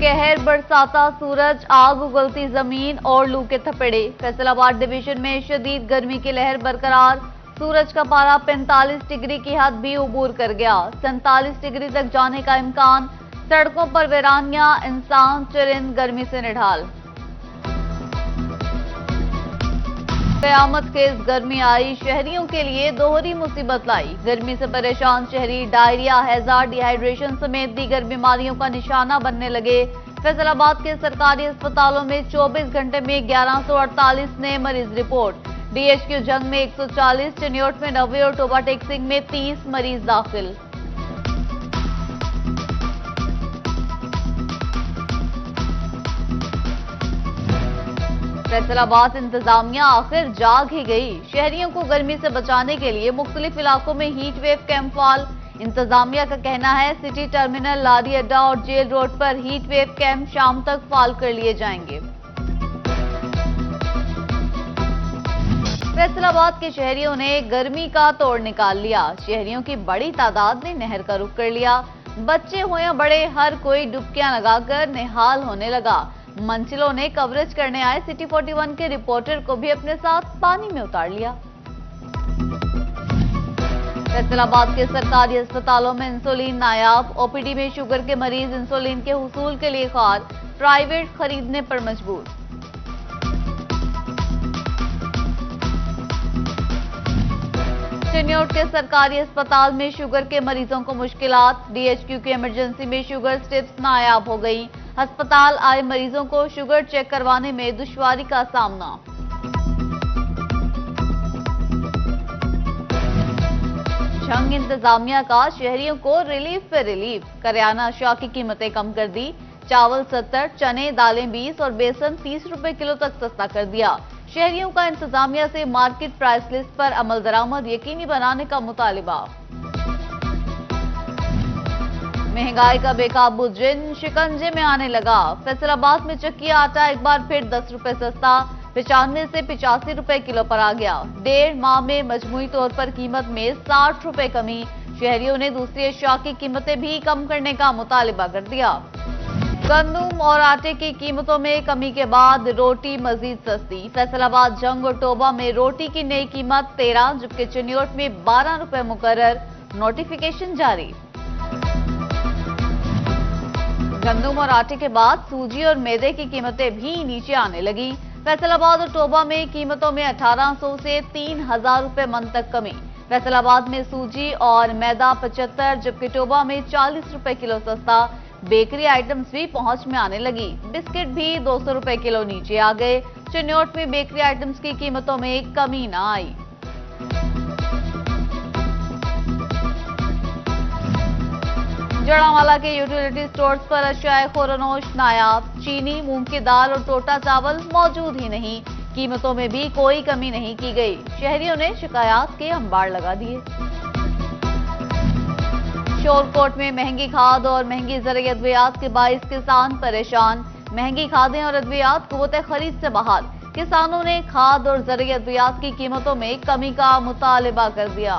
कहर बरसाता सूरज, आग उगलती जमीन और लू के थपेड़े। फैसलाबाद डिवीजन में शदीद गर्मी की लहर बरकरार। सूरज का पारा 45 डिग्री की हद भी उबूर कर गया। 47 डिग्री तक जाने का इम्कान। सड़कों पर वीरानियां, इंसान चरिंद गर्मी से निढाल। कयामत खेज गर्मी आई, शहरियों के लिए दोहरी मुसीबत लाई। गर्मी से परेशान शहरी डायरिया, हैजा, डिहाइड्रेशन समेत दीगर बीमारियों का निशाना बनने लगे। फैसलाबाद के सरकारी अस्पतालों में 24 घंटे में 1148 नए मरीज रिपोर्ट। डीएचक्यू जंग में 140, चिन्योट में 90 और टोबा टेक्सिंग में 30 मरीज दाखिल। फैसलाबाद इंतजामिया आखिर जाग ही गई। शहरियों को गर्मी से बचाने के लिए मुख्तलिफ इलाकों में हीट वेव कैंप फाल। इंतजामिया का कहना है सिटी टर्मिनल, लारी अड्डा और जेल रोड पर हीट वेव कैंप शाम तक फाल कर लिए जाएंगे। फैसलाबाद के शहरियों ने गर्मी का तोड़ निकाल लिया। शहरियों की बड़ी तादाद ने नहर का रुख कर लिया। बच्चे हो या बड़े, हर कोई डुबकियां लगाकर निहाल होने लगा। मंजिलों ने कवरेज करने आए सिटी 41 के रिपोर्टर को भी अपने साथ पानी में उतार लिया। फैसलाबाद के सरकारी अस्पतालों में इंसुलिन नायाब। ओपीडी में शुगर के मरीज इंसुलिन के हुसूल के लिए खार, प्राइवेट खरीदने पर मजबूर। चिन्योट के सरकारी अस्पताल में शुगर के मरीजों को मुश्किलात। डीएचक्यू की इमरजेंसी में शुगर स्ट्रिप्स नायाब हो गई। अस्पताल आए मरीजों को शुगर चेक करवाने में दुश्वारी का सामना। जंग इंतजामिया का शहरियों को रिलीफ पे रिलीफ। करियाना अशिया की कीमतें कम कर दी। चावल 70, चने दालें 20 और बेसन 30 रुपए किलो तक सस्ता कर दिया। शहरियों का इंतजामिया से मार्केट प्राइस लिस्ट पर अमल दरामद यकीनी बनाने का मुतालिबा। महंगाई का बेकाबू जिन शिकंजे में आने लगा। फैसलाबाद में चक्किया आटा एक बार फिर 10 रुपए सस्ता, 95 से 85 रुपए किलो पर आ गया। 1.5 माह में मजमूई तौर पर कीमत में 60 रुपए कमी। शहरियों ने दूसरी अशिया की कीमतें भी कम करने का मुतालिबा कर दिया। गंदम और आटे की कीमतों में कमी के बाद रोटी मजीद सस्ती। फैसलाबाद, जंग और टोबा में रोटी की नई कीमत 13, जबकि चिन्योट में 12 रुपए मुकर्रर। नोटिफिकेशन जारी। गंदम और आटे के बाद सूजी और मैदे की कीमतें भी नीचे आने लगी। फैसलाबाद और टोबा में कीमतों में 1800 से 3000 रुपए मन तक कमी। फैसलाबाद में सूजी और मैदा 75, जबकि टोबा में 40 रुपए किलो सस्ता। बेकरी आइटम्स भी पहुंच में आने लगी। बिस्किट भी 200 रुपए किलो नीचे आ गए। चिन्योट में बेकरी आइटम्स की कीमतों में कमी न आई। जड़ावाला के यूटिलिटी स्टोर्स पर अशियाए खोरनोश नायाब। चीनी, मूंग की दाल और टोटा चावल मौजूद ही नहीं। कीमतों में भी कोई कमी नहीं की गई। शहरियों ने शिकायत के अंबार लगा दिए। शोरकोट में महंगी खाद और महंगी ज़रूरी अद्वियात के बाइस किसान परेशान। महंगी खादें और अद्वियात कुव्वत खरीद से बाहर। किसानों ने खाद और ज़रूरी अद्वियात की कीमतों में कमी का मुतालिबा कर दिया।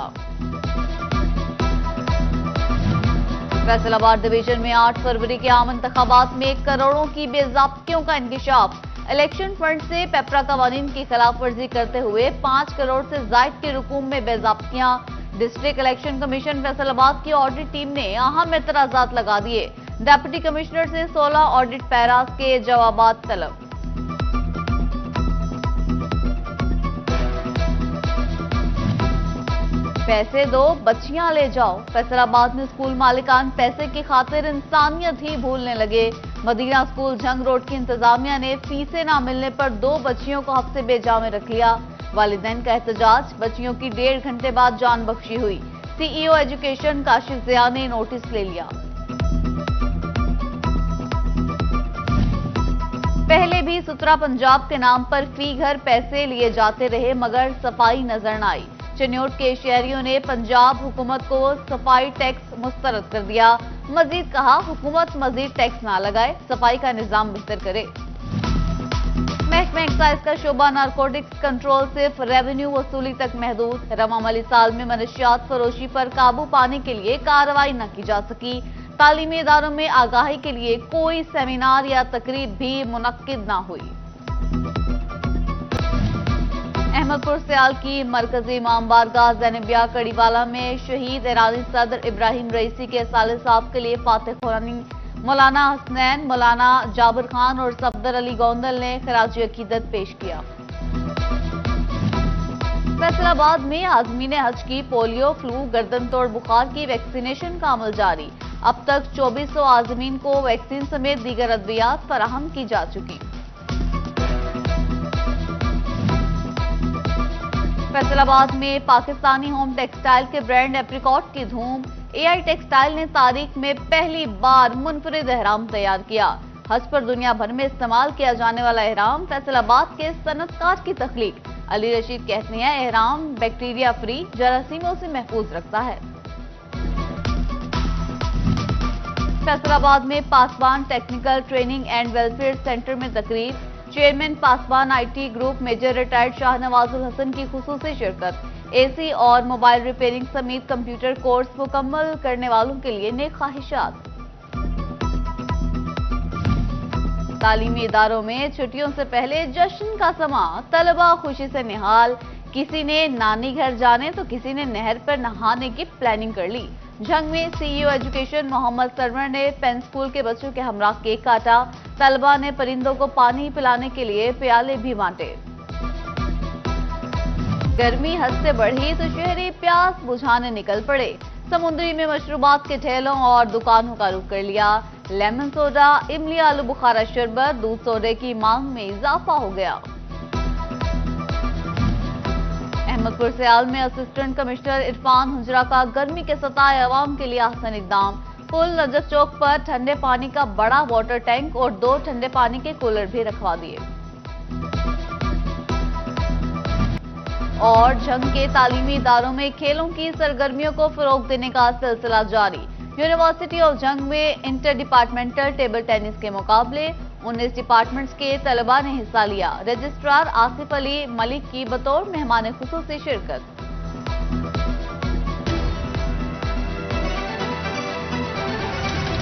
फैसलाबाद डिवीजन में 8 फरवरी के आम इंतखाबात में करोड़ों की बेज़ाब्तियों का इंकशाफ। इलेक्शन फंड से पेपरा कवानीन की खिलाफ वर्जी करते हुए 5 करोड़ से जायद के रकूम में बेज़ाब्तियां। डिस्ट्रिक्ट इलेक्शन कमीशन फैसलाबाद की ऑडिट टीम ने अहम एतराजात लगा दिए। डिप्टी कमिश्नर से 16 ऑडिट पैरास के जवाबात तलब। पैसे दो, बच्चियां ले जाओ। फैसलाबाद में स्कूल मालिकान पैसे की खातिर इंसानियत ही भूलने लगे। मदीना स्कूल, जंग रोड की इंतजामिया ने फीसें ना मिलने पर 2 बच्चियों को हफ्ते बेजा में रख लिया। वालिदैन का एहतजाज। बच्चियों की 1.5 घंटे बाद जान बख्शी हुई। सीईओ एजुकेशन काशिफ जिया ने नोटिस ले लिया। पहले भी सुतरा पंजाब के नाम पर फी घर पैसे लिए जाते रहे, मगर सफाई नजर न आई। चिन्योट के शहरियों ने पंजाब हुकूमत को सफाई टैक्स मुस्तरद कर दिया। मजीद कहा, हुकूमत मजीद टैक्स ना लगाए, सफाई का निजाम बेहतर करे। महकमा एक्साइज का शोबा नारकोटिक्स कंट्रोल सिर्फ रेवेन्यू वसूली तक महदूद। रवा माली साल में मनशियात फरोशी पर काबू पाने के लिए कार्रवाई न की जा सकी। तालीमी इदारों में आगाही के लिए कोई सेमिनार या तकरीब भी मुनक्किद ना हुई। अहमदपुर सियाल की मरकजी इमाम बारगाह ज़ैनबिया कड़ीवाला में शहीद ईरानी सदर इब्राहिम रईसी के साले साहब के लिए फातिह खुरानी मौलाना हसनैन, मौलाना जाबिर खान और सफदर अली गोंदल ने खराज अकीदत पेश किया। फैसलाबाद में आज़मीन हज की पोलियो, फ्लू, गर्दन तोड़ बुखार की वैक्सीनेशन का अमल जारी। अब तक 2400 आज़मीन को वैक्सीन समेत दीगर अद्वियात फराहम की जा चुकी। फैसलाबाद में पाकिस्तानी होम टेक्सटाइल के ब्रांड एप्रिकॉट की धूम। एआई टेक्सटाइल ने तारीख में पहली बार मुनफरिद एहराम तैयार किया। हज पर दुनिया भर में इस्तेमाल किया जाने वाला एहराम फैसलाबाद के सनतकार की तख्लीक। अली रशीद कहते हैं एहराम बैक्टीरिया फ्री, जरासीमों से महफूज रखता है। फैसलाबाद में Paswan technical training and welfare centre में तकरीब। Chairman Paswan IT group major retired Shahnawazul Hasan की खुसूसी शिरकत। एसी और मोबाइल रिपेयरिंग समेत कंप्यूटर कोर्स मुकम्मल करने वालों के लिए नेक ख्वाहिशात। तालीमी इदारों में छुट्टियों से पहले जश्न का समा, तलबा खुशी से निहाल। किसी ने नानी घर जाने तो किसी ने नहर पर नहाने की प्लानिंग कर ली। झंग में सीईओ एजुकेशन मोहम्मद सरवर ने पेन स्कूल के बच्चों के हमरा केक काटा। तलबा ने परिंदों को पानी पिलाने के लिए प्याले भी बांटे। गर्मी हद से बढ़ी तो शहरी प्यास बुझाने निकल पड़े। समुद्री में मशरूबात के ठेलों और दुकानों का रुख कर लिया। लेमन सोडा, इमली आलू बुखारा शरबत, दूध सोडे की मांग में इजाफा हो गया। अहमदपुर सियाल में असिस्टेंट कमिश्नर इरफान हुजरा का गर्मी के सताए अवाम के लिए आसान इकदाम। पुल नजफ चौक पर ठंडे पानी का बड़ा वाटर टैंक और 2 ठंडे पानी के कूलर भी रखवा दिए। और झंग के तालीमी इदारों में खेलों की सरगर्मियों को फरोग देने का सिलसिला जारी। यूनिवर्सिटी ऑफ झंग में इंटर डिपार्टमेंटल टेबल टेनिस के मुकाबले 19 डिपार्टमेंट्स के तलबा ने हिस्सा लिया। रजिस्ट्रार आसिफ अली मलिक की बतौर मेहमान खुसूसी शिरकत।